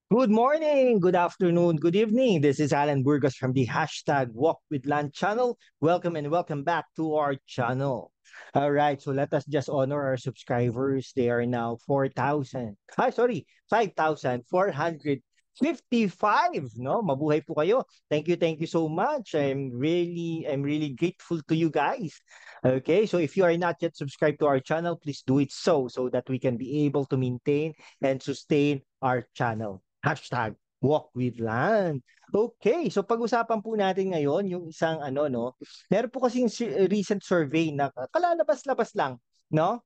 Good morning, good afternoon, good evening. This is Alan Burgos from the hashtag Walk with Land channel. Welcome and welcome back to our channel. All right, so let us just honor our subscribers. They are now 4,000. Sorry, 5,455. No, mabuhay po kayo. Thank you so much. I'm really grateful to you guys. Okay, so if you are not yet subscribed to our channel, please do it so that we can be able to maintain and sustain our channel. Hashtag Walk with Land. Okay, so pag-usapan po natin ngayon yung isang no, meron po kasing recent survey na kalalabas-labas lang, no?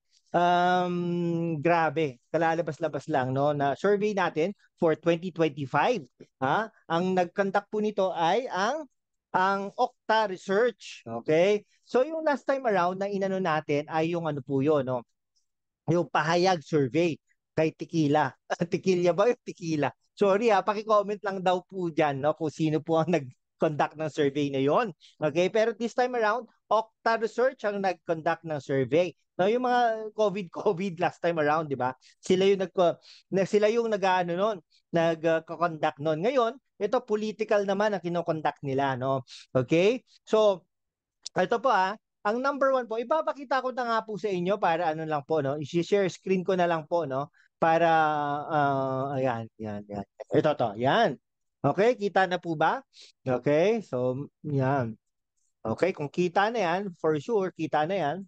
Grabe, kalalabas-labas lang, no, na survey natin for 2025. Ang nag-conduct po nito ay ang Okta Research, okay? So yung last time around na inano natin ay yung ano po yun, no? Yung pahayag survey kay Tequila. Tequila ba yung Tequila? Sorry paki-comment lang daw po diyan no kung sino po ang nag-conduct ng survey na yon. Okay, pero this time around, Okta Research ang nag-conduct ng survey. No, yung mga COVID last time around, di ba? Sila yung nag-ano noon, nag-conduct noon. Ngayon, ito political naman ang kino-conduct nila, no? Okay? So, ito po ang number one po, ipapakita ko na nga po sa inyo para ano lang po, no? I-share screen ko na lang po, no? Para, ayan, yan, yan. Ito to, yan. Okay, kita na po ba? Okay, so, yan. Okay, kung kita na yan, for sure, kita na yan.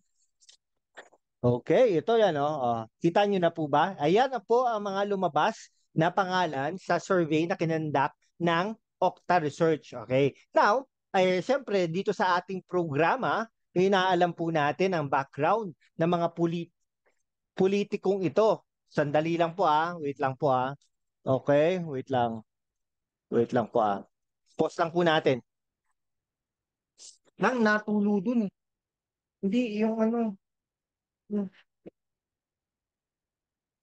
Okay, ito yan, oh. Kita nyo na po ba? Ayan na po ang mga lumabas na pangalan sa survey na kinandak ng Okta Research. Okay, now, ay siyempre dito sa ating programa, inaalam po natin ang background ng mga politikong ito. Sandali lang po wait lang po Okay, wait lang. Wait lang po Pause lang po natin. Nang natulo dun eh. Hindi, yung ano, yung,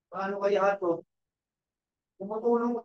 paano kaya to? Tumutulong.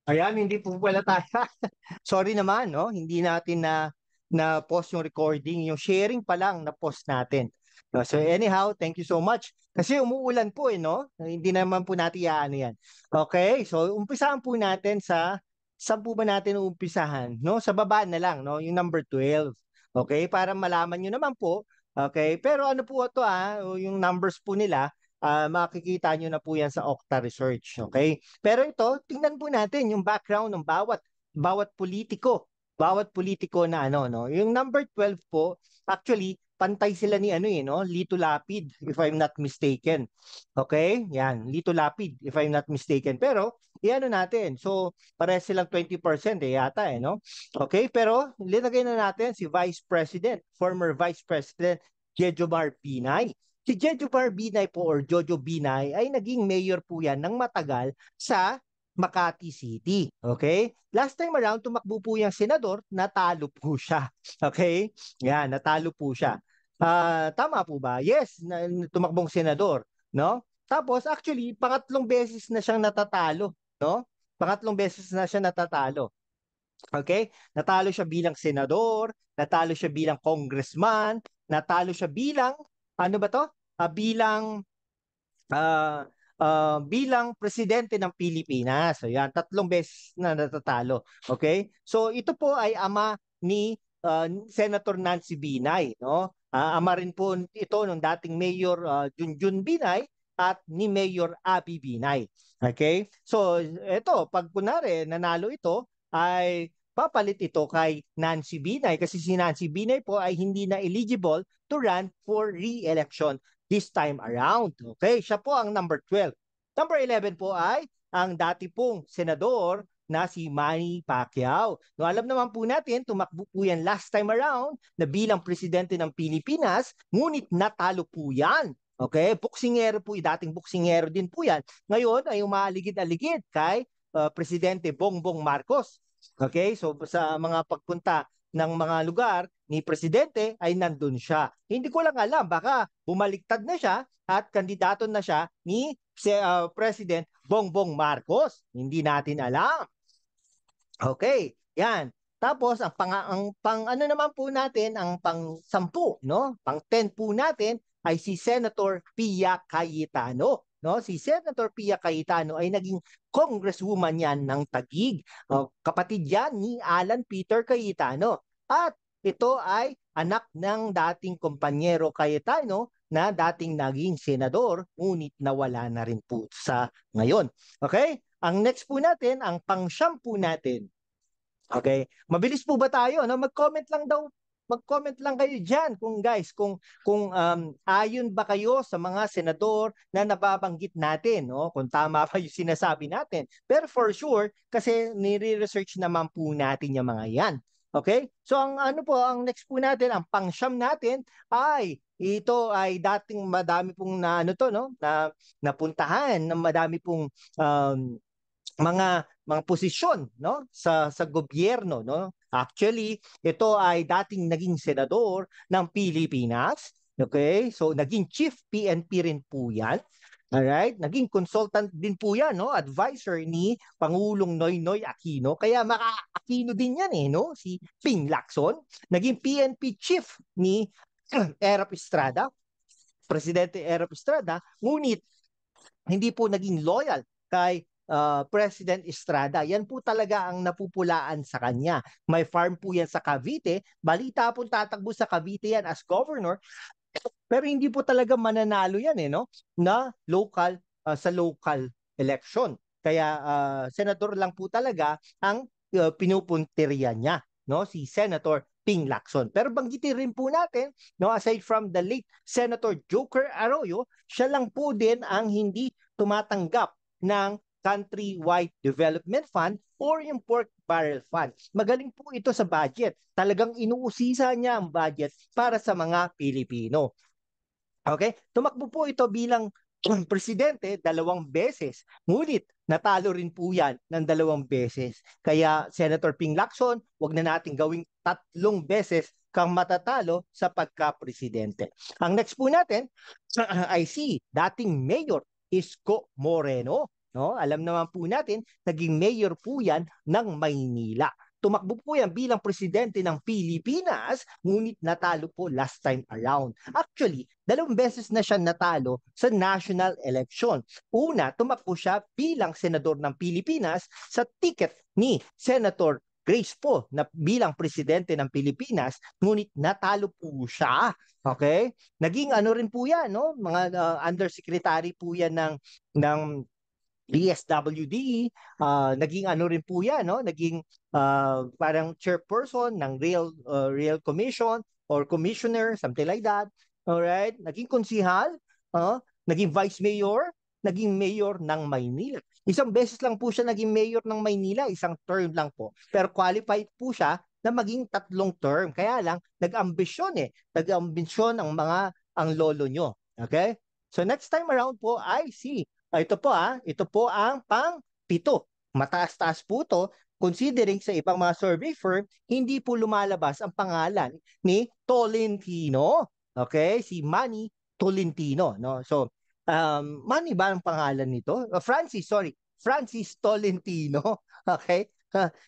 Ayan, hindi po pala tayo. Sorry naman, no? Hindi natin na post yung recording, yung sharing pa lang na post natin. No, so anyhow, thank you so much. Kasi umuulan po no? Hindi naman po natin iaano yan. Okay, so umpisahan po natin saan po ba natin uumpisahan? No? Sa baba na lang, no? Yung number 12. Okay, para malaman nyo naman po. Okay, pero ano po ito yung numbers po nila, makikita nyo na po yan sa Okta Research. Okay? Pero ito, tingnan po natin yung background ng bawat politiko. Bawat politiko na ano, no? Yung number 12 po, actually, pantay sila ni ano no? Lito Lapid, if I'm not mistaken. Okay? Yan, Lito Lapid, if I'm not mistaken. Pero, iano natin. So, pares silang 20% yata no? Okay? Pero, linagay na natin si Vice President, former Vice President Jejomar Binay. Si Jejomar Binay po or Jojo Binay ay naging mayor po yan ng matagal sa Makati City. Okay? Last time around, tumakbo po yung senador, natalo po siya. Okay? Yan, natalo po siya. Tama po ba? Yes, tumakbong senador. No? Tapos, actually, pangatlong beses na siyang natatalo. No? Pangatlong beses na siya natatalo. Okay? Natalo siya bilang senador, natalo siya bilang congressman, natalo siya bilang, ano ba to? Bilang presidente ng Pilipinas. So yan, tatlong beses na natatalo. Okay? So ito po ay ama ni Senator Nancy Binay, no? Ama rin po ito ng dating Mayor Junjun Binay at ni Mayor Abby Binay. Okay? So, ito, pag kunwari nanalo ito, ay papalit ito kay Nancy Binay kasi si Nancy Binay po ay hindi na eligible to run for re-election this time around. Okay? Siya po ang number 12. Number 11 po ay ang dati pong senador na si Manny Pacquiao. No, alam naman po natin, tumakbo po yan last time around na bilang presidente ng Pilipinas, ngunit natalo po yan. Okay? Boksingero po, dating boksingero din po yan. Ngayon ay umaaligid-aligid kay Presidente Bongbong Marcos. Okay? So sa mga pagpunta ng mga lugar ni Presidente ay nandun siya. Hindi ko lang alam, baka bumaliktad na siya at kandidato na siya ni President Bongbong Marcos. Hindi natin alam. Okay, yan. Tapos ang pang ano naman po natin, ang pang 10, no? Pang 10 po natin ay si Senator Pia Cayetano, no? Si Senator Pia Cayetano ay naging congresswoman yan ng Taguig. Kapatid yan ni Alan Peter Cayetano. At ito ay anak ng dating kompanyero Cayetano na dating naging senador, ngunit nawala na rin po sa ngayon. Okay? Ang next po natin, ang pang-siyam po natin. Okay? Mabilis po ba tayo? No? Mag-comment lang daw. Mag-comment lang kayo diyan kung ayon ba kayo sa mga senador na nababanggit natin, no? Kung tama pa yung sinasabi natin. Pero for sure, kasi nire-research naman po natin yung mga yan. Okay? So ang ano po, ang next po natin, ang pang-siyam natin ay ito ay dating madami pong na ano to, no? Na napuntahan ng madami pong mga posisyon, no, sa gobyerno, no. Actually ito ay dating naging senador ng Pilipinas. Okay, so naging chief PNP rin po yan. Alright, naging consultant din po yan, no, advisor ni Pangulong Noynoy Aquino, kaya maka-Aquino din yan no, si Ping Lacson. Naging PNP chief ni Erap Estrada, Presidente Erap Estrada, ngunit hindi po naging loyal kay President Estrada. Yan po talaga ang napupulaan sa kanya. May farm po yan sa Cavite. Balita po tatakbo sa Cavite yan as governor. Pero hindi po talaga mananalo yan no? Na local, sa local election. Kaya senador lang po talaga ang pinupunteriya niya, no? Si Senator Ping Lacson. Pero banggitin rin po natin, no, aside from the late Senator Joker Arroyo, siya lang po din ang hindi tumatanggap ng Countrywide Development Fund or yung Pork Barrel Fund. Magaling po ito sa budget. Talagang inuusisa niya ang budget para sa mga Pilipino. Okay? Tumakbo po ito bilang presidente 2 beses. Ngunit natalo rin po yan ng 2 beses. Kaya Senator Ping Lacson, wag na natin gawing 3 beses kang matatalo sa pagka-presidente. Ang next po natin ay si dating Mayor Isko Moreno. No? Alam naman po natin, naging mayor po yan ng Maynila. Tumakbo po yan bilang presidente ng Pilipinas, ngunit natalo po last time around. Actually, 2 beses na siya natalo sa national election. Una, tumakbo siya bilang senador ng Pilipinas sa ticket ni Senator Grace Poe na bilang presidente ng Pilipinas, ngunit natalo po siya. Okay? Naging ano rin po yan, no? Mga undersecretary po yan ng DSWD, naging ano rin po yan, no? Naging parang chairperson ng Rail Commission or commissioner, something like that. Alright? Naging konsihal, naging vice mayor, naging mayor ng Maynila. 1 beses lang po siya naging mayor ng Maynila, 1 term lang po. Pero qualified po siya na maging 3 term. Kaya lang, nag-ambisyon Nag-ambisyon ang lolo nyo. Okay? So next time around po ay si ito po ang pang-7. Mataas-taas po to, considering sa ibang mga survey firm, hindi po lumalabas ang pangalan ni Tolentino. Okay? Si Manny Tolentino. No? So, Manny ba ang pangalan nito? Francis Tolentino. Okay?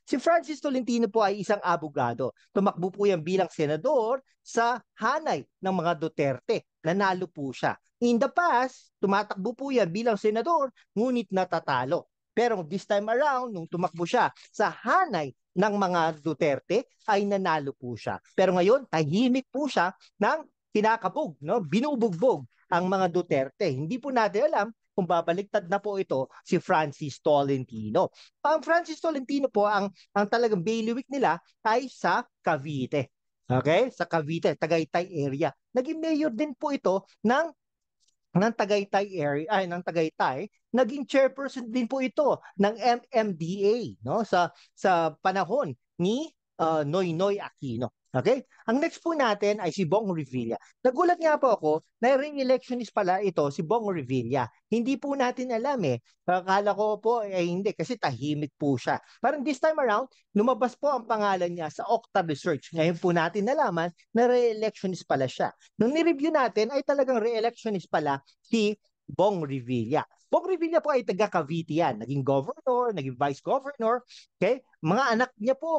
Si Francis Tolentino po ay isang abogado. Tumakbo po yan bilang senador sa hanay ng mga Duterte. Nanalo po siya. In the past, tumatakbo po yan bilang senador, ngunit natatalo. Pero this time around, nung tumakbo siya sa hanay ng mga Duterte, ay nanalo po siya. Pero ngayon, tahimik po siya ng kinakabog, no? Binubugbog ang mga Duterte. Hindi po natin alam kung babaliktad na po ito si Francis Tolentino. Ang Francis Tolentino po, ang talagang bailiwick nila ay sa Cavite. Okay? Sa Cavite, Tagaytay area. Naging mayor din po ito ng Tagaytay area, ay ng Tagaytay, naging chairperson din po ito ng MMDA, no, sa panahon ni Noynoy Aquino. Okay? Ang next po natin ay si Bong Revilla. Nagulat nga po ako na re-electionist pala ito si Bong Revilla. Hindi po natin alam eh. Akala ko po hindi kasi tahimik po siya. Parang this time around, lumabas po ang pangalan niya sa Okta Research. Ngayon po natin nalaman na re-electionist pala siya. Nung ni-review natin ay talagang re-electionist pala si Bong Revilla. Bong Revilla po ay taga Cavite yan. Naging governor, naging vice governor. Okay? Mga anak niya po,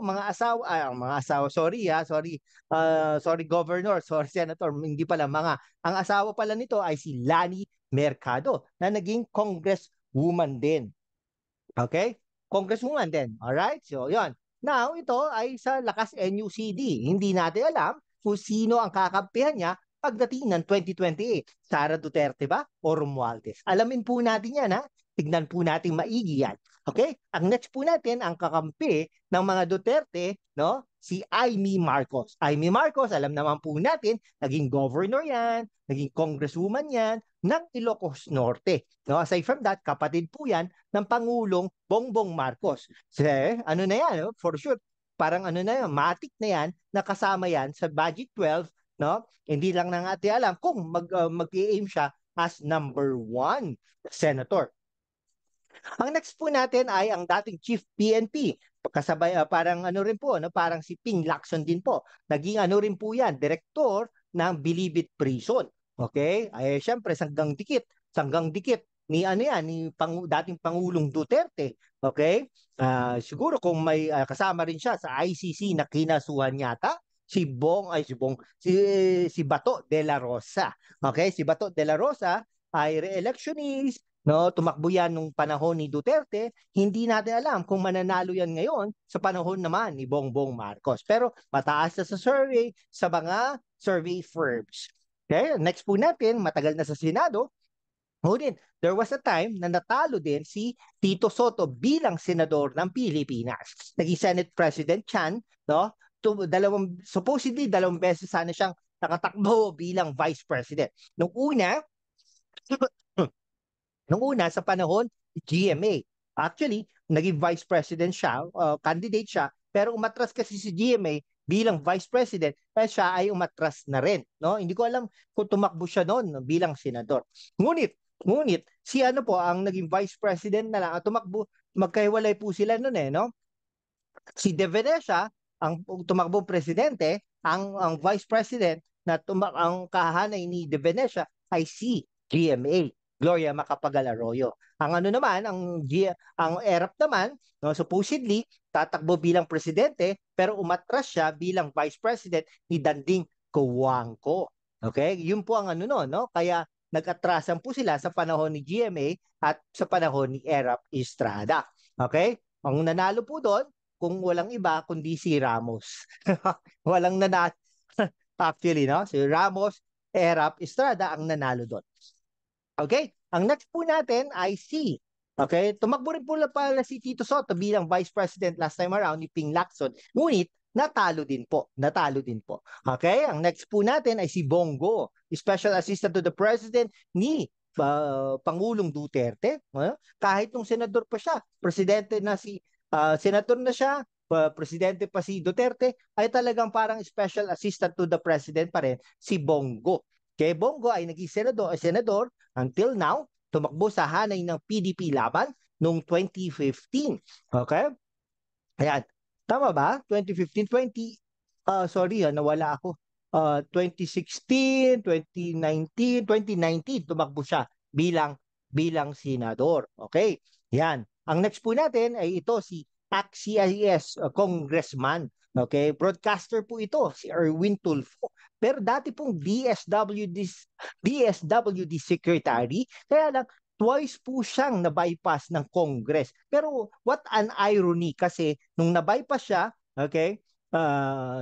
sorry governor, sorry senator, hindi pala ang asawa pala nito ay si Lani Mercado na naging congresswoman din. Okay? Congresswoman din. Alright? So, yon. Now, ito ay sa lakas NUCD. Hindi natin alam kung sino ang kakampihan niya pagdating ng 2028. Sara Duterte ba o Romualdez? Alamin po natin yan, ha? Tignan po natin maigi yan. Okay? Ang next po natin, ang kakampi ng mga Duterte, no? Si Amy Marcos. Amy Marcos, alam naman po natin, naging governor yan, naging congresswoman yan ng Ilocos Norte. No? Aside from that, kapatid po yan ng Pangulong Bongbong Marcos. So, ano na yan, no? For sure, parang ano na yan, matik na yan, nakasama yan sa Budget 12, no? Hindi lang na natin alam kung mag-aim siya as number 1 senator. Ang next po natin ay ang dating Chief PNP. Kasabay, parang ano rin po, no? Parang si Ping Lacson din po. Naging ano rin po yan, direktor ng Bilibid Prison. Okay? Ay, syempre, sanggang dikit ni ano yan, ni dating Pangulong Duterte. Okay? Siguro kung may kasama rin siya sa ICC na kinasuhan yata, si Bato de la Rosa. Okay? Si Bato de la Rosa ay re-electionist, no, tumakbo yan nung panahon ni Duterte. Hindi natin alam kung mananalo yan ngayon sa panahon naman ni Bongbong Marcos. Pero mataas na sa survey sa mga survey firms. Okay, next po natin, matagal na sa Senado. Ngunit, there was a time na natalo din si Tito Soto bilang senador ng Pilipinas. Naging Senate President Chan, no? Supposedly, dalawang beses sana siyang nakatakbo bilang Vice President. Nung una, sa panahon, GMA. Actually, naging vice president siya, candidate siya, pero umatras kasi si GMA bilang vice president, kaya siya ay umatras na rin. No? Hindi ko alam kung tumakbo siya noon bilang senador. Ngunit, si ano po, ang naging vice president na lang, tumakbo, magkahiwalay po sila noon eh, no? Si De Venecia, ang tumakbong presidente, ang vice president na ang kahanay ni De Venecia ay si GMA. Gloria Macapagal Arroyo. Ang ano naman, ang ERAP naman, no, supposedly, tatakbo bilang presidente, pero umatras siya bilang vice president ni Danding Cojuangco. Okay? Yun po ang ano no? Kaya nag-atrasan po sila sa panahon ni GMA at sa panahon ni ERAP Estrada. Okay? Ang nanalo po doon, kung walang iba, kundi si Ramos. Walang nanalo. Actually, no? Si Ramos, ERAP Estrada ang nanalo doon. Okay? Ang next po natin ay si, okay? Tumakbo rin po pala si Tito Soto bilang Vice President last time around ni Ping Lacson. Ngunit, natalo din po. Okay? Ang next po natin ay si Bongo, Special Assistant to the President ni Pangulong Duterte. Kahit nung senador pa siya, senador na siya, presidente pa si Duterte, ay talagang parang Special Assistant to the President pa rin si Bongo. Kay Bongo ay naging senador until now, tumakbo sa hanay ng PDP laban noong 2015. Okay? Ayan. Tama ba? 2015, nawala ako. 2016, 2019, tumakbo siya bilang senador. Okay? Yan. Ang next po natin ay ito si ACT-CIS congressman. Okay? Broadcaster po ito, si Erwin Tulfo. Pero dati pong DSWD secretary, kaya lang twice po siyang na-bypass ng Congress. Pero what an irony kasi nung na-bypass siya, okay,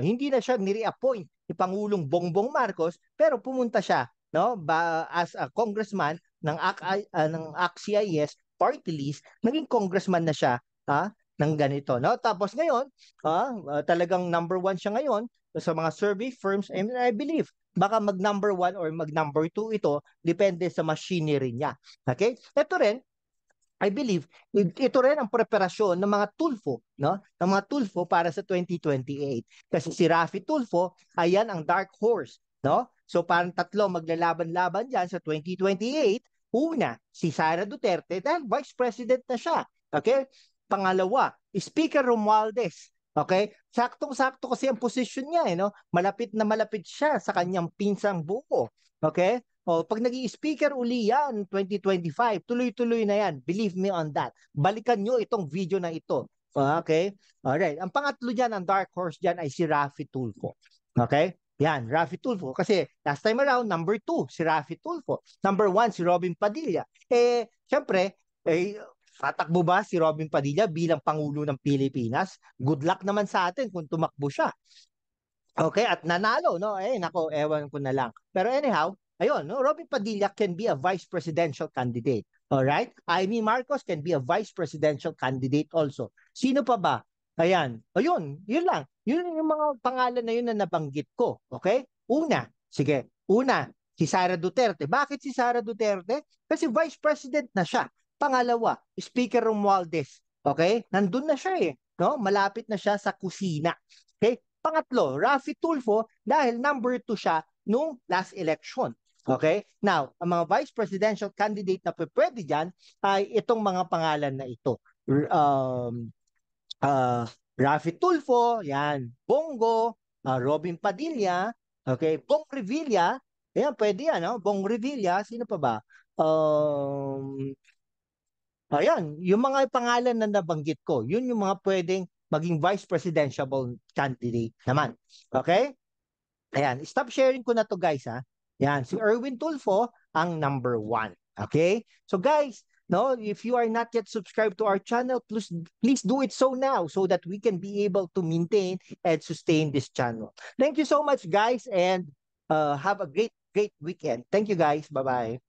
hindi na siya ni-reappoint ni Pangulong Bongbong Marcos, pero pumunta siya, no, as a congressman ng ACT-CIS party list, naging congressman na siya, ng ganito, no? Tapos ngayon, talagang number one siya ngayon sa mga survey firms, and I believe baka mag number one or mag number two ito, depende sa machinery niya. Okay? Ito rin, I believe, ito rin ang preparasyon ng mga Tulfo, no? Ng mga Tulfo para sa 2028. Kasi si Raffy Tulfo, ayan ang dark horse, no? So parang tatlo maglalaban-laban diyan sa 2028. Una, si Sara Duterte dahil Vice President na siya. Okay? Pangalawa, Speaker Romualdez. Okay? Saktong-sakto kasi ang position niya, no? Malapit na malapit siya sa kanyang pinsang buo. Okay? Pag naging speaker uli yan, 2025, tuloy-tuloy na yan. Believe me on that. Balikan nyo itong video na ito. Okay? Alright. Ang pangatlo dyan, ang dark horse dyan ay si Raffy Tulfo. Okay? Yan, Raffy Tulfo. Kasi last time around, number 2, si Raffy Tulfo. Number 1, si Robin Padilla. Siyempre, tatakbo ba si Robin Padilla bilang Pangulo ng Pilipinas? Good luck naman sa atin kung tumakbo siya. Okay, at nanalo, no? Nako, ewan ko na lang. Pero anyhow, ayun, no? Robin Padilla can be a vice presidential candidate. All right? Amy Marcos can be a vice presidential candidate also. Sino pa ba? Ayan. Ayun, yun lang. Yun yung mga pangalan na yun na nabanggit ko. Okay? Una, sige. Una, si Sara Duterte. Bakit si Sara Duterte? Kasi vice president na siya. Pangalawa, Speaker Romualdez. Okay? Nandun na siya no? Malapit na siya sa kusina. Okay? Pangatlo, Raffy Tulfo dahil number 2 siya nung last election. Okay? Now, ang mga vice presidential candidate na pwede dyan ay itong mga pangalan na ito. Raffy Tulfo, yan, Bongo, Robin Padilla, okay, Bong Revilla, yan, pwede yan, no? Bong Revilla, sino pa ba? Ayan, yung mga pangalan na nabanggit ko, yun yung mga pwedeng maging vice presidential candidate naman. Okay? Ayan, stop sharing ko na to guys ha. Yan, si Erwin Tulfo ang number 1. Okay? So guys, no, if you are not yet subscribed to our channel, please do it so now so that we can be able to maintain and sustain this channel. Thank you so much guys and have a great weekend. Thank you guys. Bye-bye.